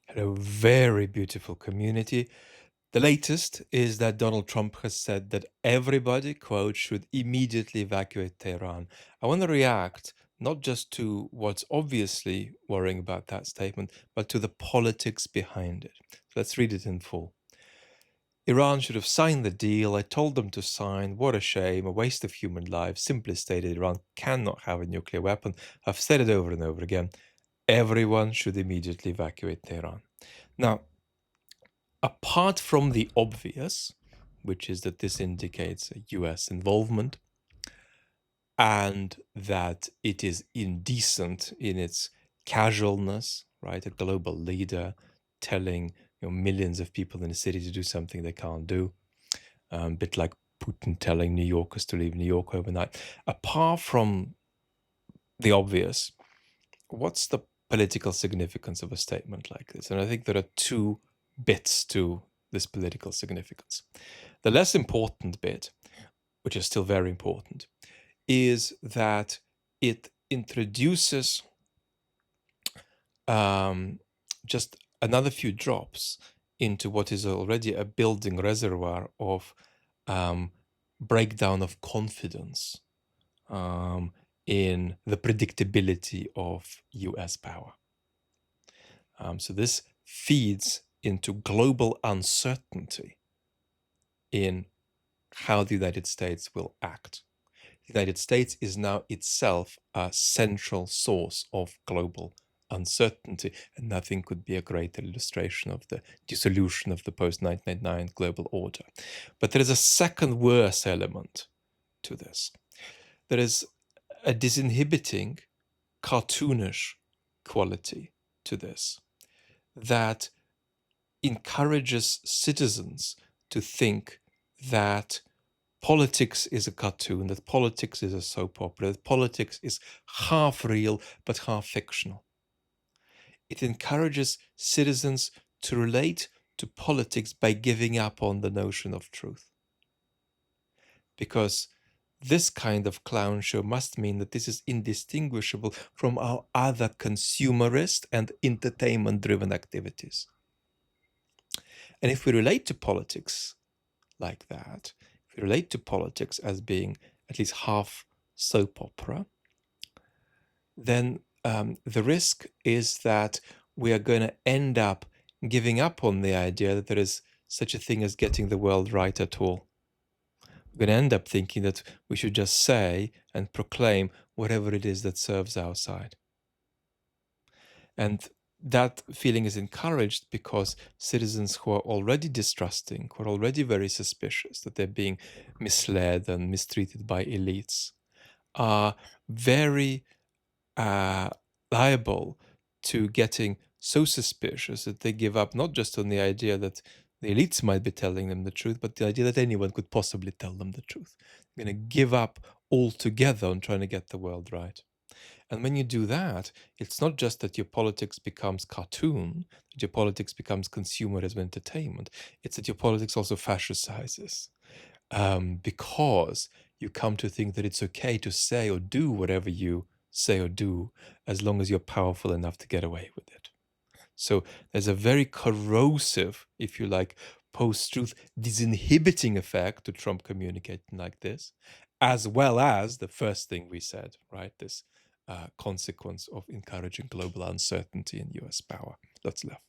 had a very beautiful community. The latest is that Donald Trump has said that everybody, quote, should immediately evacuate Tehran. I want to react not just to what's obviously worrying about that statement, but to the politics behind it. Let's read it in full. Iran should have signed the deal. I told them to sign. What a shame, a waste of human lives. Simply stated, Iran cannot have a nuclear weapon. I've said it over and over again. Everyone should immediately evacuate Tehran. Now, apart from the obvious, which is that this indicates a US involvement and that it is indecent in its casualness, right? A global leader telling millions of people in a city to do something they can't do, a bit like Putin telling New Yorkers to leave New York overnight. Apart from the obvious, what's the political significance of a statement like this? And I think there are two bits to this political significance. The less important bit, which is still very important, is that it introduces just another few drops into what is already a building reservoir of breakdown of confidence in the predictability of US power. So this feeds into global uncertainty in how the United States will act. The United States is now itself a central source of global uncertainty, and nothing could be a greater illustration of the dissolution of the post-1999 global order. But there is a second worse element to this. There is a disinhibiting, cartoonish quality to this that encourages citizens to think that politics is a cartoon, that politics is a soap opera, that politics is half real but half fictional. It encourages citizens to relate to politics by giving up on the notion of truth. Because this kind of clown show must mean that this is indistinguishable from our other consumerist and entertainment-driven activities. And if we relate to politics like that, if we relate to politics as being at least half soap opera, then the risk is that we are going to end up giving up on the idea that there is such a thing as getting the world right at all. We're going to end up thinking that we should just say and proclaim whatever it is that serves our side. And that feeling is encouraged because citizens who are already distrusting, who are already very suspicious that they're being misled and mistreated by elites, are very liable to getting so suspicious that they give up not just on the idea that the elites might be telling them the truth, but the idea that anyone could possibly tell them the truth. They're going to give up altogether on trying to get the world right. And when you do that, it's not just that your politics becomes cartoon, that your politics becomes consumerism entertainment. It's that your politics also fascicizes because you come to think that it's okay to say or do whatever you say or do as long as you're powerful enough to get away with it. So there's a very corrosive, if you like, post-truth disinhibiting effect to Trump communicating like this, as well as the first thing we said, right? This consequence of encouraging global uncertainty in US power. That's left.